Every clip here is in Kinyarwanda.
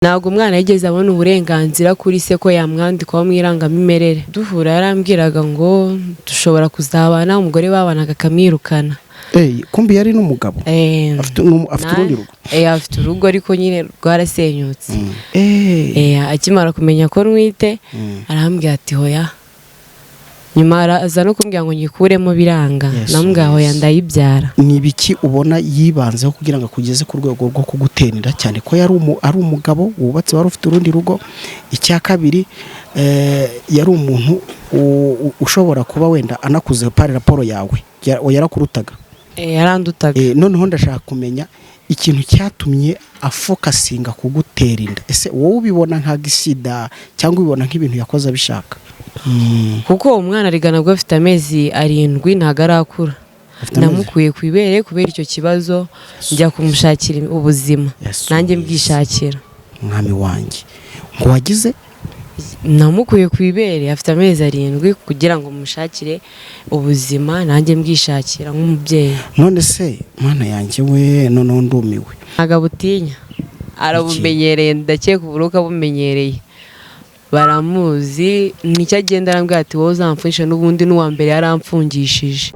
ntabwo umwana yigeze abona uburenganzira kuri se ko yamwandikwaho mu irangamimerere. Duhura yarambwiraga ngo dushobora kuzabana, umugore babanaga akamwirukana. Kumbi yari n'umugabo afite urundi rugo. Afite urugo ariko nyine rwarasenyutse. Akimara kumenya ko nwite arambwira ati hoya, nyuma araza no kumbwira ngo nyikuremo biranga. Namubwira hoya ndayibyara. Ni ibiki ubona yibanzeho kugira ngo akugeze ku rwego rwo kugutenera cyane ko ari umugabo wubatse wari ufite urundi rugo? Icya kabiri, yari umuntu ushobora kuba wenda anakuze pari raporo yawe yarakurutaga. Yarandutaga. Noneho ndashaka kumenya ikintu cyatumye afokasinga kugutera inda. Ese wowe ubibona nka gisida cyangwa ubibona nk'ibintu yakoze abishaka? Kuko umwana arigana bwo afite amezi 7 ntago arakura. Namukuye ku ibere kubera icyo kibazo, njya kumushakira ubuzima nanjye mbwishakira. Mwami wanjye ngo wagize? Namukuye ku ibere afite amezi 7 kugira ngo mushakire ubuzima nanjye mbwishakira nk'umubyeyi. None se mana yanjye we, none ndumiwe. Agabutinya arabumenyereye, ndakeka uburuka bumenyereye, baramuzi. Nicyo agenda arambwira ati wowe uzamfisha, n'ubundi n'uwa mbere yaramfungishije.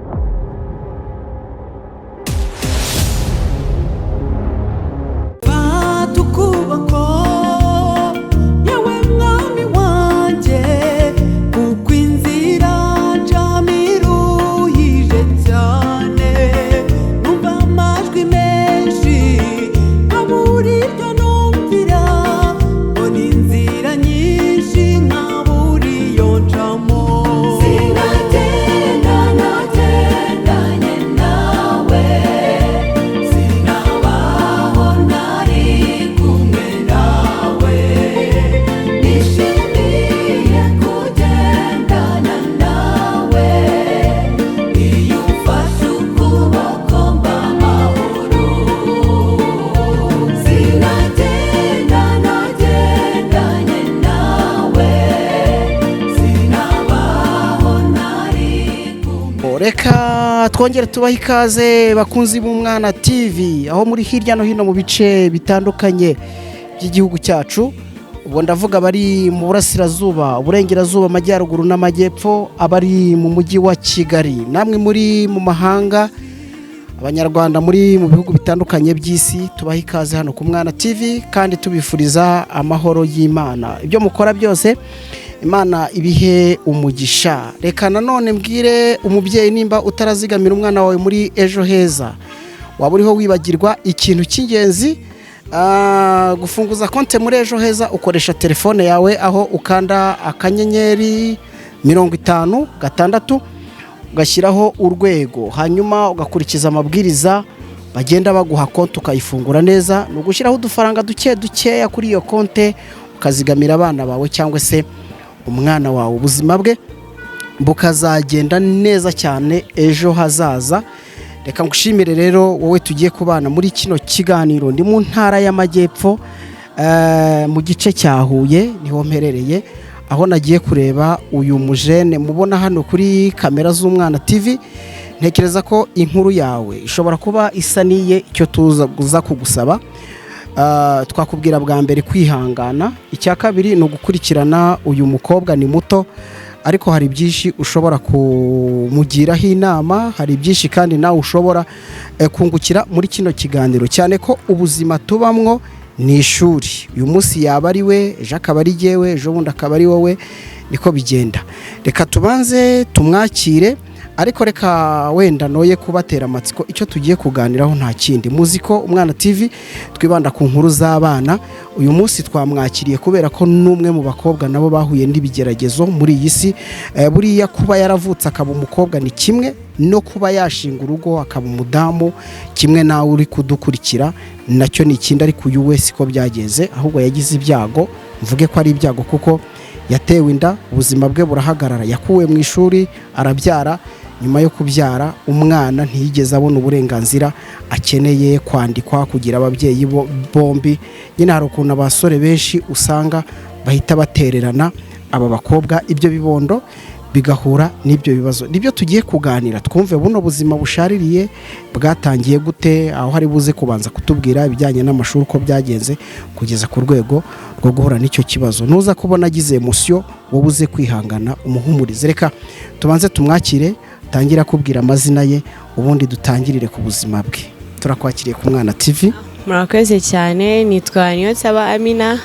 Reka twongere tubaha ikaze bakunzi b'Umwana TV aho muri hirya no hino mu bice bitandukanye by'igihugu cyacu. Ubwo ndavuga bari mu burasirazuba, uburengerazuba, amajyaruguru n'amajyepfo, abari mu mujyi wa Kigali, namwe muri mu mahanga, abanyarwanda muri mu bihugu bitandukanye by'isi. Tubaha ikaze hano ku Mwana TV kandi tubifuriza amahoro y'Imana. Ibyo mukora byose Imana ibihe umugisha. Reka nanone mbwire umubyeyi, nimba utarazigamira umwana wawe muri ejo heza, waba uriho wibagirwa ikintu cy'ingenzi, gufunguza konte muri ejo heza ukoresha telefone yawe, aho ukanda akanyenyeri 50 ugashyiraho urwego, hanyuma ugakurikiza amabwiriza bagenda baguha konte ukayifungura neza. Ni ugushyiraho udufaranga dukeya kuri iyo konte ukazigamira abana bawe cyangwa se umwana wawe, ubuzima bwe bukazagenda neza cyane ejo hazaza. Reka ngushimire rero wowe tugiye kubana muri kino kiganiro. Ndi mu ntara y'amajyepfo, mu gice cya Huye niho mperereye, aho nagiye kureba uyu mujene mubona hano kuri kamera z'Umwana TV. Ntekereza ko inkuru yawe ishobora kuba isa niye. Icyo tuza kugusaba, twakubwira bwa mbere kwihangana. Icya kabiri ni ugukurikirana uyu mukobwa, ni muto ariko hari byinshi ushobora kumugiraho inama, hari byinshi kandi nawe ushobora kungukira muri kino kiganiro, cyane ko ubuzima tubamwo ni ishuri. Uyu munsi yaba ari we, ejo akaba ari jyewe, ejo bundi akaba ari wowe, niko bigenda. Reka tubanze tumwakire, ariko reka wenda noye kubatera amatsiko. Icyo tugiye kuganiraho nta kindi, muzi ko Umwana TV twibanda ku nkuru z'abana. Uyu munsi twamwakiriye kubera ko n'umwe mu bakobwa nabo bahuye n'ibigeragezo muri iyi si. Buriya kuba yaravutse akaba umukobwa ni kimwe, no kuba yashinga urugo akaba umudamu kimwe. Nawe uri kudukurikira nacyo ni ikindi, ariko uyu wese ko byageze, ahubwo yagize ibyago. Mvuge ko ari ibyago kuko yatewe inda, ubuzima bwe burahagarara. Yakuwe mu ishuri, arabyara. Nyuma yo kubyara umwana ntiyigeze abona uburenganzira akeneye, kwandikwa, kugira ababyeyi bombi. Nyine hari ukuntu abasore benshi usanga bahita batererana aba bakobwa. Ibyo bibondo bigahura n'ibyo bibazo. Nibyo tugiye kuganira, twumve buno buzima bushaririye bwatangiye gute, aho hari buze kubanza kutubwira ibijyanye n'amashuri uko byagenze kugeza ku rwego rwo guhura n'icyo kibazo. Nuza kubona agize emotion wowe uze kwihangana umuhumurize. Reka tubanze tumwakire, tangira kubwira amazina ye, ubundi dutangirire ku buzima bwe. Turakwakiriye ku Mwana TV. Murakoze cyane, nitwa Niyonsaba Amina.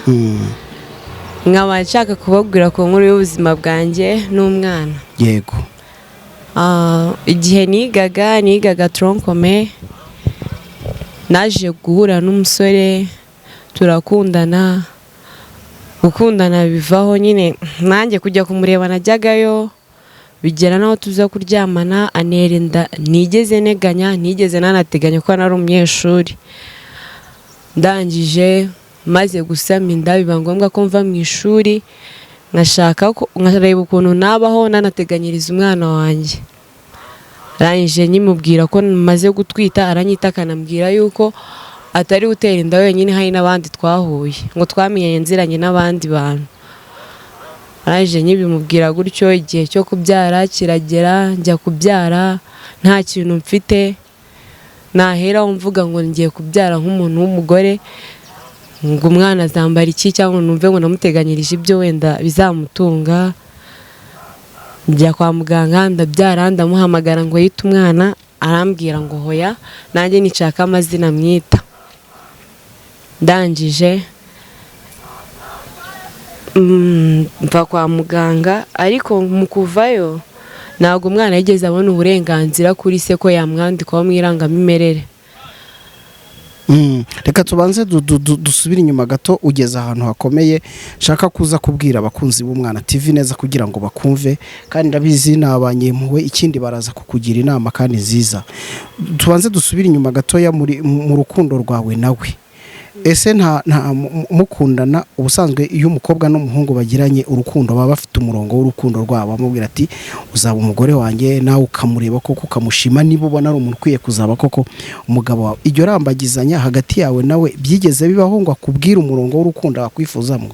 Nkaba nshaka kubabwira ku nkuru y'ubuzima bwanjye n'umwana. Yego. Igihe nigaga tronkome, naje guhura n'umusore turakundana. Gukundana bivaho nyine nanjye kujya kumureba najyagayo, bigera naho tuza kuryamana anerenda, nigeze neganya, nigeze nanateganya ko nari umunyeshuri. Ndangije maze gusama inda biba ngombwa ko mva mu ishuri, nkareba ukuntu nabaho nanateganyiriza umwana wanjye. Arangije nyimubwira ko maze gutwita, aranyita akanambwira yuko atari gutera inda wenyine, hari n'abandi twahuye, ngo twamenyanye nziranye n'abandi bantu. Arangije nyibimubwira gutyo, igihe cyo kubyara kiragera, njya kubyara nta kintu mfite. Nahera mvuga ngo ngiye kubyara nk'umuntu w'umugore, ngo umwana azambara iki, cyangwa numve ngo namuteganyirije ibyo wenda bizamutunga. Njya kwa muganga ndabyara, ndamuhamagara ngo yite umwana, arambwira ngo hoya, nanjye nishaka amazina mwita. Ndangije mva kwa muganga, ariko mu kuvayo ntabwo umwana yigeze abona uburenganzira kuri se ko yamwandikaho mu irangamimerere. Reka tubanze dusubire inyuma gato, ugeze ahantu hakomeye. Shaka kuza kubwira abakunzi b'Umwana TV neza kugira ngo bakumve, kandi ndabizi nabanyempuwe, ikindi baraza kukugira inama kandi nziza. Tubanze dusubire inyuma gatoya mu rukundo rwawe nawe. Ese nta mukundana ubusanzwe iyo umukobwa n'umuhungu bagiranye urukundo baba bafite umurongo w'urukundo rwabo, amubwira ati uzaba umugore wanjye, nawe ukamureba koko ukamushima, niba ubona ari umuntu ukwiye kuzaba koko umugabo wawe. Iryo rambagizanya hagati yawe nawe byigeze bibaho ngo akubwire umurongo w'urukundo wakwifuzamo?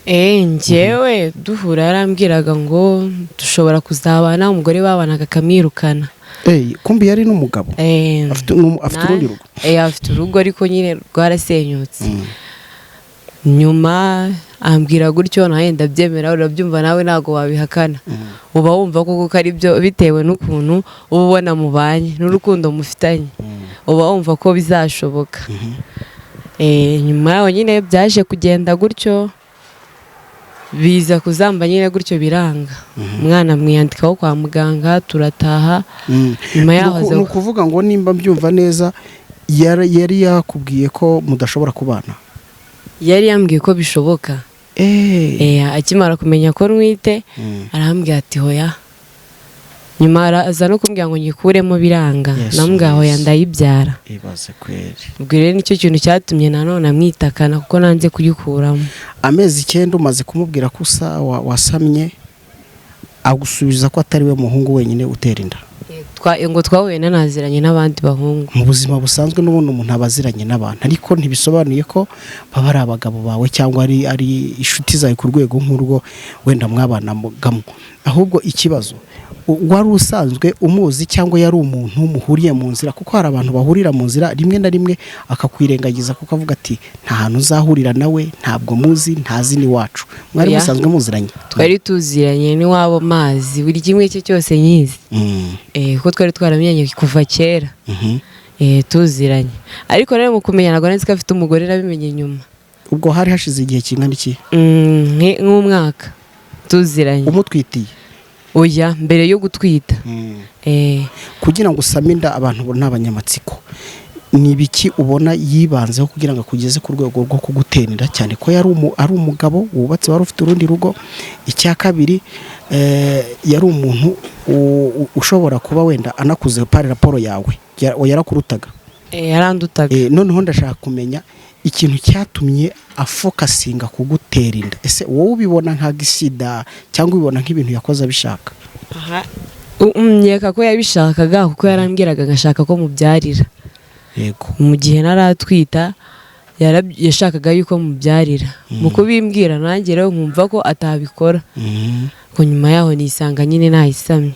Njyewe duhura yarambwiraga ngo dushobora kuzabana, umugore babanaga akamwirukana. Kumbi yari n'umugabo afite urundi rugo. Afite urugo ariko nyine rwarasenyutse. Nyuma ambwira gutyo, nawe ndabyemera, urabyumva nawe ntago wabihakana. Uba wumva koko ari byo, bitewe n'ukuntu uba ubona mubanye n'urukundo mufitanye, uba wumva ko bizashoboka. Nyuma yaho nyine byaje kugenda gutyo, biza kuzamba nyine gutyo biranga. Umwana mwiyandikaho kwa muganga, turataha. Nyuma yaho ni ukuvuga ngo nimba mbyumva neza, yari yakubwiye ko mudashobora kubana? Yari yambwiye ko bishoboka. Akimara kumenya ko nwite, arambwira ati hoya. Nyuma araza no kumbwira ngo nyikuremo biranga, namubwira hoya ndayibyara. Ibaze kweri. Ubwo rero nicyo kintu cyatumye nanone amwitakana, kuko nanze kuyikuramo. Amezi 9 umaze kumubwira ko wasamye, agusubiza ko atari we muhungu wenyine utera inda. Ngo twahuye nanaziranye n'abandi bahungu. Mu buzima busanzwe n'ubundi umuntu abaziranye n'abantu, ariko ntibisobanuye ko baba ari abagabo bawe cyangwa ari inshuti zawe ku rwego nk'urwo wenda mwabanagamo. Ahubwo ikibazo, wari usanzwe umuzi cyangwa yari umuntu muhuriye mu nzira? Kuko hari abantu bahurira mu nzira rimwe na rimwe akakwirengagiza, kuko avuga ati nta hantu uzahurira nawe, ntabwo muzi, ntazi ni wacu. Mwari musanzwe muziranye? Twari tuziranye n'iwabo mazi, buri kimwe cye cyose nyizi. Kuko twari twaramenyanye kuva kera. Tuziranye, ariko rero mu kumenya ntabwo nzi ko afite umugore, nabimenye nyuma. Ubwo hari hashize igihe kingana iki? Nk'umwaka tuziranye. Umutwitiye? Oya, mbere yo gutwita. Kugira ngo usame inda abantu n'abanyamatsiko, ni ibiki ubona yibanzeho kugira ngo akugeze ku rwego rwo kugutenera, cyane ko ari umugabo wubatse, wari ufite urundi rugo? Icya kabiri, yari umuntu ushobora kuba wenda anakuze pari raporo yawe, yarakurutaga? Yarandutaga. Noneho ndashaka kumenya ikintu cyatumye afokasinga kugutera inda. Ese wowe ubibona nka gisida cyangwa ubibona nk'ibintu yakoze abishaka? Nyeka ko yabishakaga, kuko yarambwiraga ngashaka ko mubyarira. Yego. Mu gihe naratwita yashakaga yuko mubyarira mu kubimbwira nanjye rero nkumva ko atabikora ko nyuma yaho nisanga nyine nahisamye.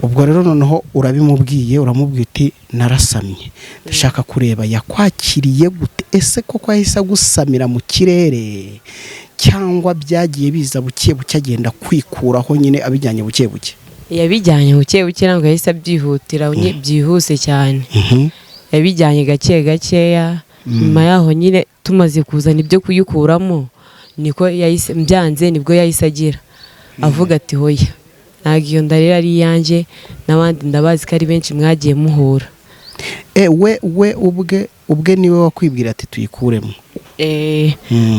ubwo rero noneho urabimubwiye uramubwira uti narasamye ndashaka kureba yakwakiriye gute, ese koko yahise agusamira mu kirere cyangwa byagiye biza buke buke agenda kwikuraho nyine abijyanye buke buke? Yabijyanye buke buke ntabwo yahise abyihutira byihuse cyane, yabijyanye gake gakeya. Nyuma yaho nyine tumaze kuzana ibyo kuyikuramo niko yahise mbyanze, nibwo yahise agira avuga ati hoya ntabwo iyo nda rero ari iyanjye, n'abandi ndabazi ko ari benshi mwagiye muhura. we ubwe niwe wakwibwira ati tuyikuremo?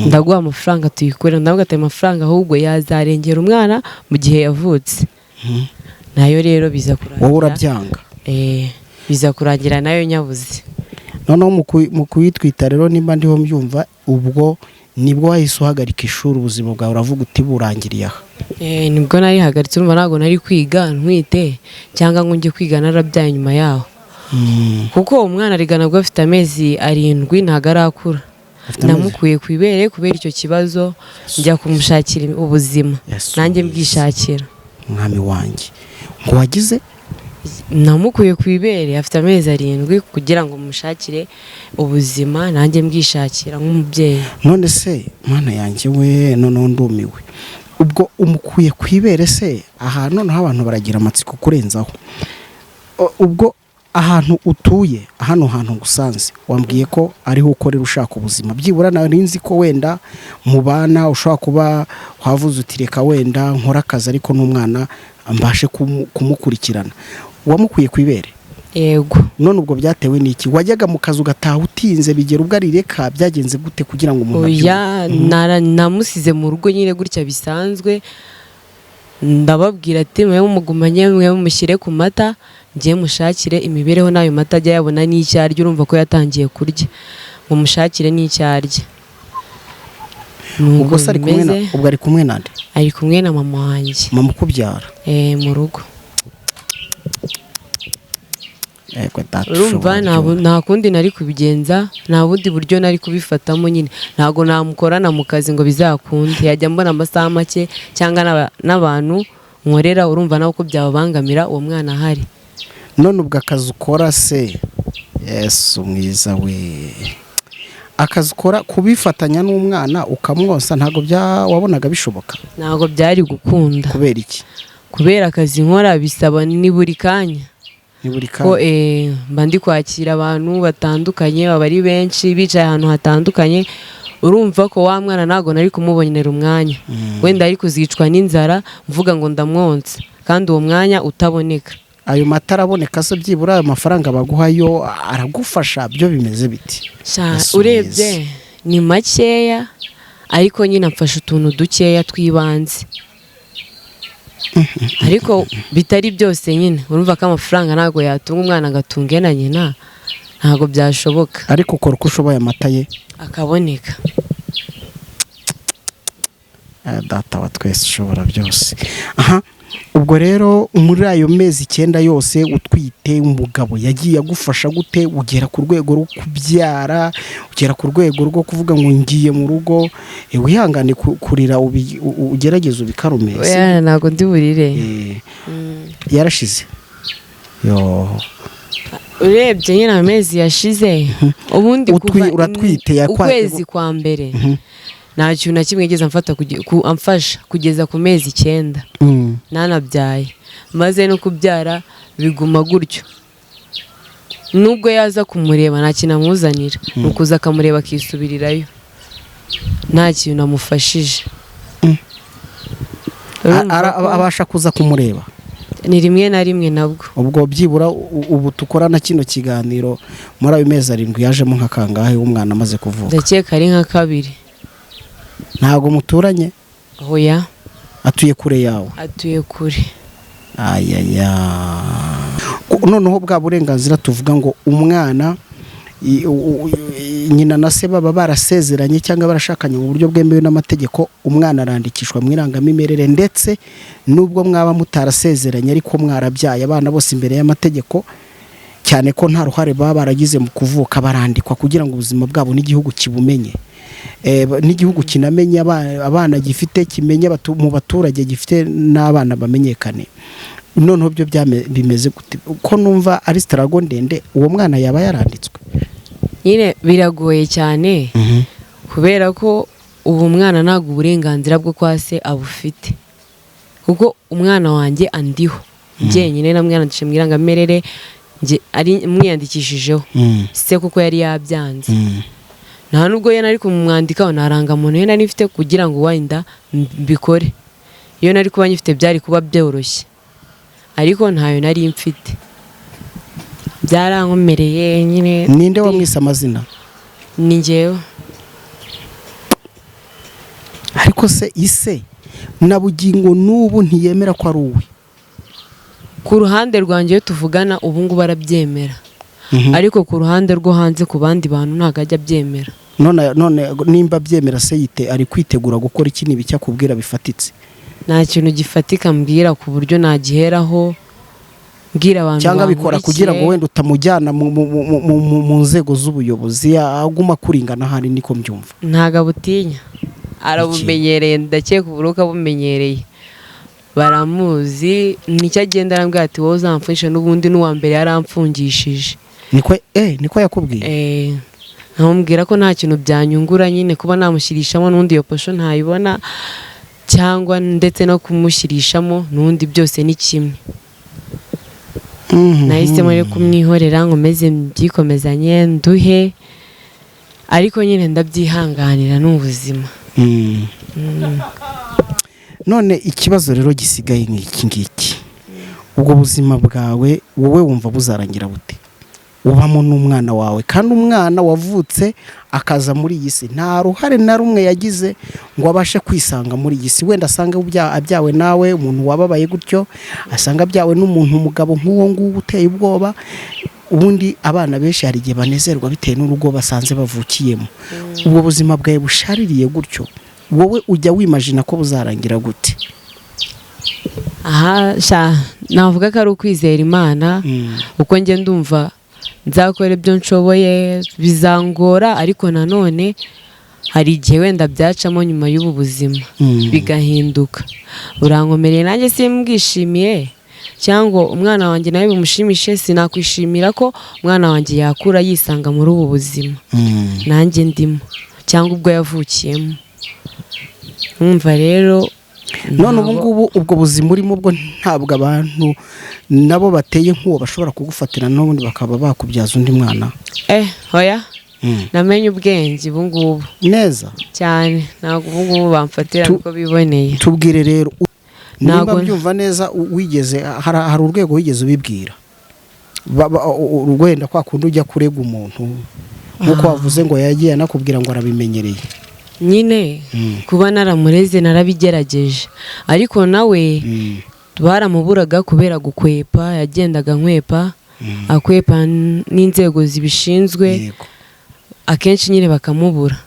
Ndaguha amafaranga tuyikuremo. Ndavuga ati amafaranga ahubwo yazarengera umwana mu gihe yavutse. Nayo rero biza kurangira, wowe urabyanga? Biza kurangira nayo nyabuze. noneho mu kuyitwita rero nimba ndiho mbyumva, ubwo nibwo wahise uhagarika ishuri, ubuzima bwawe uravuga uti burangiriye aha? Nibwo narihagaritse, urumva ntabwo nari kwiga ntwite cyangwa ngo njye kwiga narabyaye nyuma yaho. Kuko umwana arigana bwo afite amezi 7 ntabwo arakura. Namukuye ku ibere kubera icyo kibazo, njya kumushakira ubuzima nanjye mbwishakira. Mwami wanjye, ngo wagize? Namukuye ku ibere afite amezi 7 kugira ngo mushakire ubuzima nanjye mbwishakira nk'umubyeyi. None se mwana yanjye we, noneho ndumiwe. Ubwo umukuye ku ibere se, aha noneho abantu baragira amatsiko kurenzaho. Ubwo ahantu utuye, hano hantu ngusanze, wambwiye ko ariho ukorera ushaka ubuzima. Byibura nari nzi ko wenda mu bana ushobora kuba wavuze uti reka wenda nkora akazi ariko n'umwana mbashe kumukurikirana. Wamukuye ku ibere? Yego. None ubwo byatewe n'iki? Wajyaga mu kazi ugataha utinze, bigera ubwo arireka, byagenze gute kugira ngo umuntu abyumve? Oya, namusize mu rugo nyine gutya bisanzwe. Ndababwira ati mwe mugumanye, mwe mushyire ku mata, ngiye mushakire imibereho nayo mata ajya yabona n'icyarya. Urumva ko yatangiye kurya, ngo mushakire n'icyarya. Ubwo se ari kumwe nande? Ari kumwe na mama wanjye. Mama ukubyara? Mu rugo. Urumva nta kundi nari kubigenza, nta bundi buryo nari kubifatamo nyine. Ntabwo namukorana mu kazi ngo bizakunde, yajya mbona amasaha make cyangwa n'abantu nkorera. Urumva nawe ko byababangamira uwo mwana ahari. None ubwo akazi ukora se, Yesu mwiza we, akazi ukora kubifatanya n'umwana ukamwonsa, ntabwo wabonaga bishoboka? Ntabwo byari gukunda. Kubera iki? Kubera akazi nkora bisaba ni buri kanya. Ko mba ndi kwakira abantu batandukanye, baba ari benshi bicaye ahantu hatandukanye. Urumva ko wa mwana ntabwo nari kumubonera umwanya. Wenda ari kuzicwa n'inzara mvuga ngo ndamwonsa, kandi uwo mwanya utaboneka. Ayo mata araboneka se? Byibura ayo mafaranga baguhayo aragufasha? Byo bimeze biti? Urebye ni makeya, ariko nyine amfasha utuntu dukeya twibanze. Ariko bitari byose nyine. Urumva ko amafaranga ntabwo yatunga umwana agatunge na nyina, ntabwo byashoboka. Ariko ukora uko ushoboye amata ye akaboneka. Data wa twese ushobora byose. Ubwo rero muri ayo mezi 9 yose utwite, umugabo yagiye agufasha gute? Ugera ku rwego rwo kubyara, ugera ku rwego rwo kuvuga ngo ngiye mu rugo, wihangane kurira ugerageza ubikarumese? Oya, ntabwo ndi burire. Yarashize? Urebye nyine amezi yashize, ubundi uratwite ukwezi kwa mbere nta kintu na kimwe yigeze amfasha kugeza ku mezi 9 nanabyaye. Maze no kubyara biguma gutyo. Nubwo yaza kumureba nta kintu amuzanira, nukuza akamureba akisubirirayo, nta kintu amufashije. Abasha kuza kumureba ni rimwe na rimwe nabwo. Ubwo byibura ubu tukorana kino kiganiro muri ayo mezi 7 yajemo nka kangahe umwana amaze kuvuka? Ndakeka ari nka 2. Ntago muturanye? Oya. Atuye kure yawe? Atuye kure. Noneho bwa burenganzira tuvuga ngo umwana nyina na se baba barasezeranye cyangwa barashakanye mu buryo bwemewe n'amategeko, umwana arandikishwa mu irangamimerere, ndetse nubwo mwaba mutarasezeranye ariko mwarabyaye abana bose imbere y'amategeko, cyane ko nta ruhare baba baragize mu kuvuka, barandikwa kugira ngo ubuzima bwabo n'igihugu kibumenye, n'igihugu kinamenye abana gifite, kimenye mu baturage gifite n'abana bamenyekane. Noneho byo bimeze gute ko numva ari struggle ndende, uwo mwana yaba yaranditswe? Nyine biragoye cyane kubera ko ubu mwana ntabwo uburenganzira bwo kwa se abufite, kuko umwana wanjye andiho njyenyine namwiyandikishije mu irangamirere, ari mwiyandikishijeho se kuko yari yabyanze. Nta nubwo ye nari kumwandikaho narangamuntu ye nari mfite kugira ngo wenda mbikore, iyo nari kuba nyifite byari kuba byoroshye, ariko ntayo nari mfite. Byarankomereye nyine. Ninde wamwise amazina? Ni njyewe. Ariko se ise na bugingo n'ubu ntiyemera ko ari uwe? Ku ruhande rwanjye tuvugana ubu ngubu arabyemera, ariko ku ruhande rwo hanze ku bandi bantu ntabwo ajya abyemera. None nimba abyemera se ari kwitegura gukora iki niba icyo akubwira bifatitse? Nta kintu gifatika mbwira ku buryo nagiheraho mbwira abantu cyangwa bikora kugira ngo wenda utamujyana mu nzego z'ubuyobozi, aguma kuringana hari niko mbyumva. Ntago abutinya, arabumenyereye, ndakeka uburuka bumenyereye, baramuzi, nicyo agenda arambwira ati wowe uzamfashe, n'ubundi n'uwa mbere yaramfungishije. Niko yakubwiye? Nkamubwira ko nta kintu byanyungura nyine kuba namushyirishamo n'undi iyo posho ntayibona, cyangwa ndetse no kumushyirishamo n'undi byose ni kimwe. Nahisemo rero kumwihorera nkomeze mbyikomezanye nduhe, ariko nyine ndabyihanganira n'ubuzima. None ikibazo rero gisigaye nk'iki ngiki, ubwo buzima bwawe wowe wumva buzarangira bute? Ubamo n'umwana wawe, kandi umwana wavutse akaza muri iyi si nta ruhare na rumwe yagize ngo abashe kwisanga muri iyi si. Wenda asanga abyawe nawe umuntu wababaye gutyo, asanga abyawe n'umuntu umugabo nk'uwo nguwo uteye ubwoba. Ubundi abana benshi hari igihe banezerwa bitewe n'urugo basanze bavukiyemo. Ubwo buzima bwawe bushaririye gutyo, wowe ujya wimagina ko buzarangira gute? Navuga ko ari ukwizera Imana, uko njye ndumva nzakora ibyo nshoboye, bizangora, ariko nanone hari igihe wenda byacamo nyuma y'ubu buzima bigahinduka. Urankomereye nanjye simbwishimiye, cyangwa umwana wanjye nawe bimushimishe, sinakwishimira ko umwana wanjye yakura yisanga muri ubu buzima nanjye ndimo, cyangwa ubwo yavukiyemo. Mwumva rero none ubu ngubu ubwo buzima urimo bwo ntabwo abantu nabo bateye nk'uwo bashobora kugufatira n'ubundi bakaba bakubyaza undi mwana? Hoya, namenye ubwenge ubu ngubu neza cyane, ntabwo ubu ngubu bamfatira uko biboneye. Tubwire rero, niba byumva neza, wigeze hari urwego wigeze ubibwira urwenda kwa kundi ujya kurega umuntu nk'uko wavuze ngo yagiye anakubwira ngo arabimenyereye? Nyine kuba naramureze narabigerageje, ariko nawe baramuburaga kubera gukwepa, yagendaga nkwepa, akwepa n'inzego zibishinzwe, akenshi nyine bakamubura.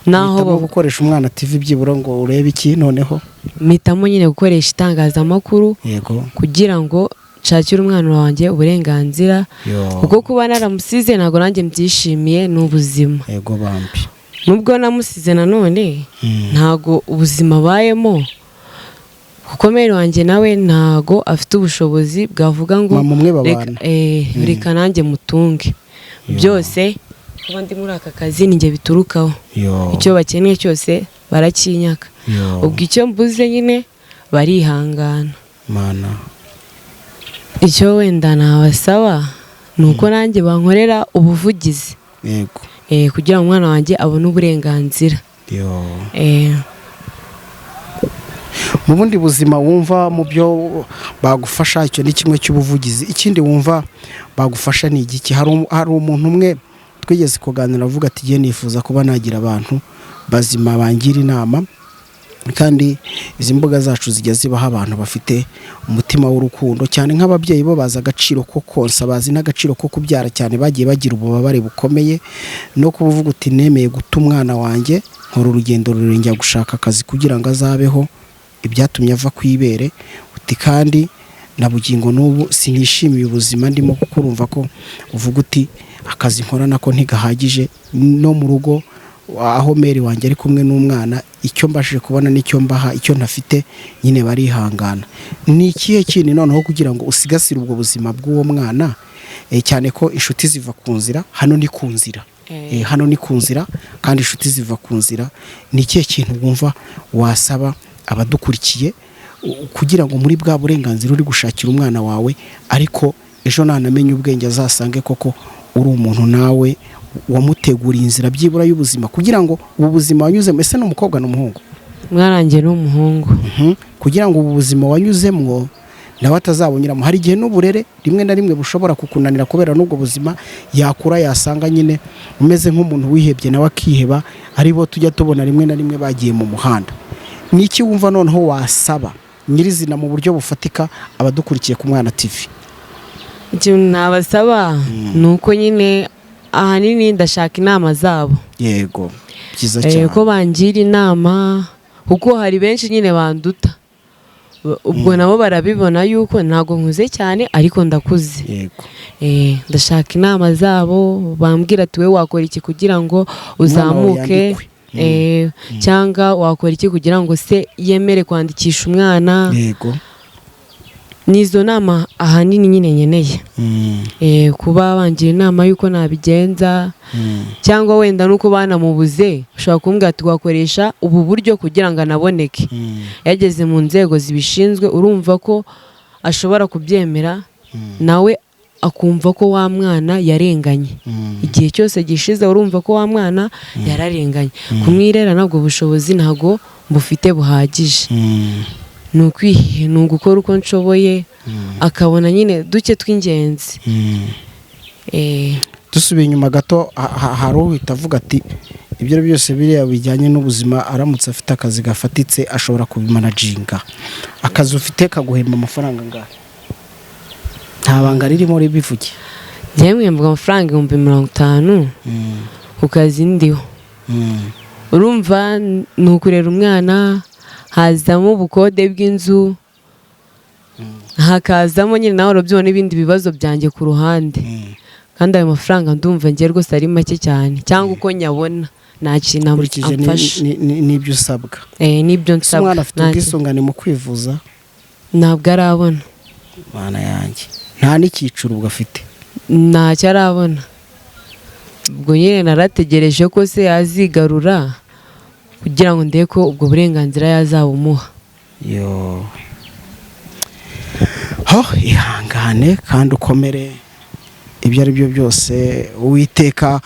Naho gukoresha umwana TV byibura ngo urebe iki? Noneho mpitamo nyine gukoresha itangazamakuru kugira ngo nshakire umwana wanjye uburenganzira, kuko kuba naramusize ntabwo nanjye mbyishimiye n'ubuzima. Yego bambi, nubwo namusize nanone ntago ubuzima abayemo, kuko mere wanjye nawe ntago afite ubushobozi bwavuga ngo reka nanjye mutunge byose. Kuba ndi muri aka kazi ninjye biturukaho, icyo bakeneye cyose barakinyaka. Ubwo icyo mbuze nyine barihangana. Icyo wenda nabasaba ni uko nanjye bankorera ubuvugizi kugira ngo umwana wanjye abone uburenganzira. Mu bundi buzima wumva mu byo bagufasha, icyo ni kimwe cy'ubuvugizi. Ikindi wumva bagufasha ni igiki? Hari umuntu umwe twigeze kuganira avuga ati giye nifuza kuba nagira abantu bazima bangira inama, kandi izi mbuga zacu zijya zibaho abantu bafite umutima w'urukundo cyane, nk'ababyeyi bo bazi agaciro ko konsa, bazi n'agaciro ko kubyara cyane, bagiye bagira ububabare bukomeye no kuvuga uti nemeye guta umwana wanjye, nkora urugendo rurenge gushaka akazi kugira ngo azabeho, ibyatumye ava kwibere uti kandi na bugingo n'ubu sinishimiye ubuzima ndimo, kuko urumva ko uvuga uti akazi nkora nako ntigahagije, no mu rugo aho meri wanjye ari kumwe n'umwana, icyo mbashije kubona n'icyo mbaha, icyo ntafite nyine barihangana. Ni ikihe kintu noneho kugira ngo usigasire ubwo buzima bw'uwo mwana, cyane ko inshuti ziva ku nzira, hano ni ku nzira, hano ni ku nzira kandi inshuti ziva ku nzira. Ni ikihe kintu wumva wasaba abadukurikiye kugira ngo muri bwa burenganzira uri gushakira umwana wawe, ariko ejo nanamenye ubwenge azasange koko uri umuntu nawe wamuteguriye inzira byibura y'ubuzima, kugira ngo ubu buzima wanyuzemo, ese n'umukobwa n'umuhungu? Mwarangiye n'umuhungu. Kugira ngo ubu buzima wanyuzemo nawe atazabonyeramo, hari igihe n'uburere rimwe na rimwe bushobora kukunanira kubera n'ubwo buzima, yakura yasanga nyine umeze nk'umuntu wihebye nawe akiheba, aribo tujya tubona rimwe na rimwe bagiye mu muhanda. Ni iki wumva noneho wasaba nyirizina mu buryo bufatika abadukurikiye ku Mwana TV? Ikintu nabasaba ni uko nyine ahanini ndashaka inama zabo. Yego, byiza cyane ko bangira inama, kuko hari benshi nyine banduta, ubwo nabo barabibona yuko ntago nkuze cyane ariko ndakuze. Yego, ndashaka inama zabo, bambwira ati we wakora iki kugira ngo uzamuke, cyangwa wakora iki kugira ngo se yemere kwandikisha umwana. yego, nizo nama ahanini nyine nkeneye. Kuba bangira inama yuko nabigenza, cyangwa wenda nuko banamubuze ushobora kumbwira ati wakoresha ubu buryo kugira ngo anaboneke. Yageze mu nzego zibishinzwe, urumva ko ashobora kubyemera, nawe akumva ko wa mwana yarenganye. Igihe cyose gishize urumva ko wa mwana yararenganye. Kumwirera nabwo bushobozi ntago bufite buhagije. Ni ugukora uko nshoboye, akabona nyine duke tw'ingenzi. dusubiye inyuma gato, hari uhita avuga ati ibyo byose biriya bijyanye n'ubuzima, aramutse afite akazi gafatitse ashobora kubimanaginga. Akazi ufite kaguhemba amafaranga angahe? Nta banga ririmo ribivuge. Njyewe mvuga amafaranga 50,000 ku kazi ndiho. Urumva ni ukurera umwana, hazamo ubukode bw'inzu, hakazamo nyine nawe urabyo n'ibindi bibazo byanjye ku ruhande. Kandi ayo mafaranga ndumva ngiye rwose ari make cyane, cyangwa uko nyabona nta kintu amfasha. N'ibyo usabwa. N'ibyo nsabwa. Umwana afite ubwisungane mu kwivuza? Ntabwo arabona. Mana yanjye, nta n'icyiciro ubwo afite? Ntacyo arabona. Ubwo nyine narategereje ko se yazigarura kugira ngo ndebe ko ubwo burenganzira yazabumuha. Ihangane kandi ukomere, ibyo ari byo byose. Uwiteka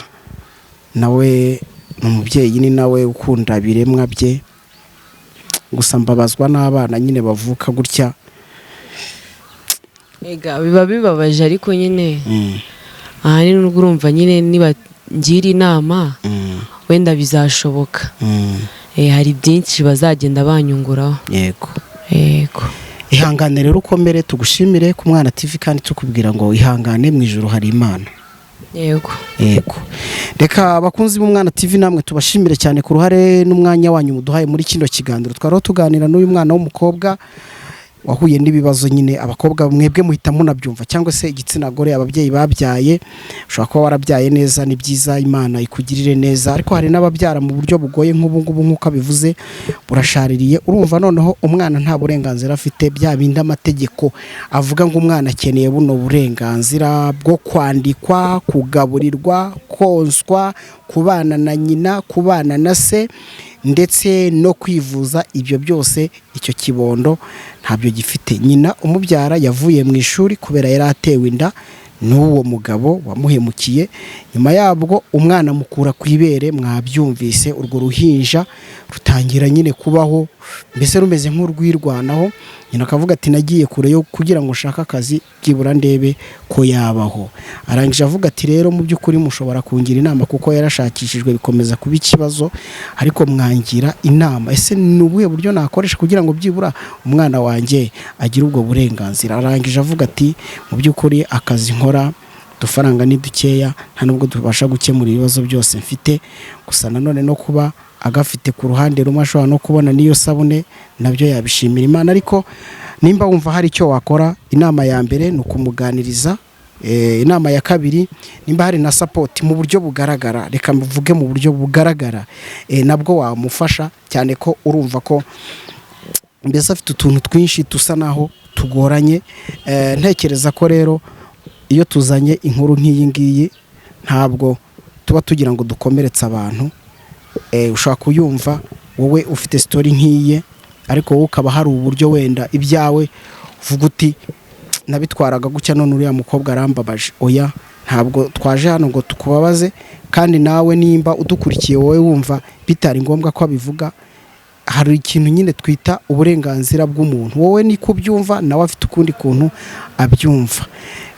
nawe ni umubyeyi, ni nawe ukunda ibiremwa bye. Gusa mbabazwa n'abana nyine bavuka gutya. Biba bibabaje, ariko nyine ahanini n'ubwo urumva nyine niba ngira inama wenda bizashoboka. Hari byinshi bazagenda banyunguraho. Yego. Ihangane rero ukomere, tugushimire ku Mwana TV kandi tukubwira ngo ihangane, mu ijuru hari Imana. Yego. Reka abakunzi b'Umwana TV namwe tubashimire cyane ku ruhare n'umwanya wanyu muduhaye muri kino kiganiro. Twari tuganira n'uyu mwana w'umukobwa wahuye n'ibibazo nyine. Abakobwa mwebwe muhita munabyumva, cyangwa se igitsina gore, ababyeyi babyaye, ushobora kuba warabyaye neza, ni byiza, Imana ikugirire neza. Ariko hari n'ababyara mu buryo bugoye nk'ubu ngubu, nk'uko abivuze, burashaririye. Urumva noneho umwana nta burenganzira afite, bya bindi amategeko avuga ngo umwana akeneye buno burenganzira bwo kwandikwa, kugaburirwa, konswa, kubana na nyina, kubana na se, ndetse no kwivuza. Ibyo byose icyo kibondo ntabyo gifite. Nyina umubyara yavuye mu ishuri kubera yari atewe inda n'uwo mugabo wamuhemukiye. Nyuma yabwo umwana mukura ku ibere, mwabyumvise, urwo ruhinja rutangira nyine kubaho, mbese rumeze nk'urwirwanaho. Nyina akavuga ati nagiye kure yo kugira ngo ushake akazi, byibura ndebe ko yabaho. Arangije avuga ati rero mu by'ukuri mushobora kungira inama, kuko yarashakishijwe bikomeza kuba ikibazo, ariko mwangira inama, ese ni ubuhe buryo nakoresha kugira ngo byibura umwana wanjye agire ubwo burenganzira. Arangije avuga ati mu by'ukuri akazi nkora udufaranga ni dukeya nta nubwo tubasha gukemura ibibazo byose mfite, gusa nanone no kuba agafite ku ruhande rumwe ashobora no kubona n'iyo sabune nabyo yabishimira Imana. Ariko nimba wumva hari icyo wakora, inama ya mbere ni ukumuganiriza, inama ya kabiri nimba hari na support mu buryo bugaragara, reka mvuge mu buryo bugaragara, nabwo wamufasha cyane ko urumva ko mbese afite utuntu twinshi tusa naho tugoranye. Ntekereza ko rero iyo tuzanye inkuru nk'iyi ngiyi ntabwo tuba tugira ngo dukomeretse abantu. Ushobora kuyumva wowe ufite story nk'iye, ariko wowe ukaba hari uburyo wenda ibyawe uvuga uti nabitwaraga gutya none uriya mukobwa arambabaje. Oya, ntabwo twaje hano ngo tukubabaze, kandi nawe nimba udukurikiye wowe wumva bitari ngombwa ko abivuga, hari ikintu nyine twita uburenganzira bw'umuntu. Wowe ni kubyumva, nawe afite ukundi kuntu abyumva.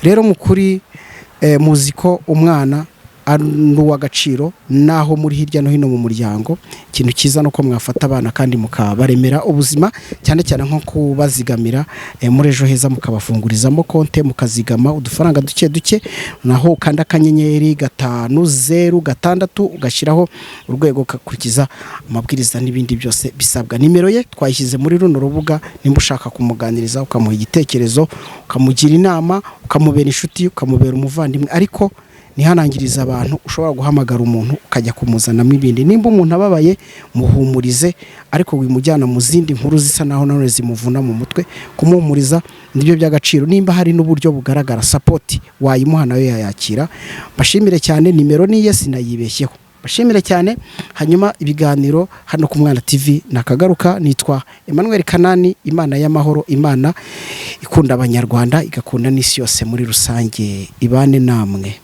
Rero mukuri muzi ko umwana n'uw'agaciro, naho muri hirya no hino mu muryango ikintu cyiza nuko mwafata abana kandi mukabaremera ubuzima, cyane cyane nko kubazigamira muri Ejo Heza, mukabafungurizamo konte, mukazigama udufaranga duke duke, naho ukanda akanyenyeri 506 ugashyiraho urwego ukakurikiza amabwiriza n'ibindi byose bisabwa. Nimero ye twayishyize muri runo rubuga, nimba ushaka kumuganiriza ukamuha igitekerezo, ukamugira inama, ukamubera inshuti, ukamubera umuvandimwe, ariko nihanangiriza abantu. Ushobora guhamagara umuntu ukajya kumuzanamo ibindi. Nimba umuntu ababaye muhumurize, ariko wimujyana mu zindi nkuru zisa naho none zimuvuna mu mutwe. Kumuhumuriza nibyo by'agaciro. Nimba hari n'uburyo bugaragara support wayimuha nayo yayakira. Bashimire cyane, nimero niye sinayibeshyeho. Bashimire cyane. Hanyuma ibiganiro hano ku Mwana TV nakagaruka. Nitwa Emmanuel Kanani. Imana y'amahoro, Imana ikunda abanyarwanda, igakunda n'isi yose muri rusange, ibane namwe.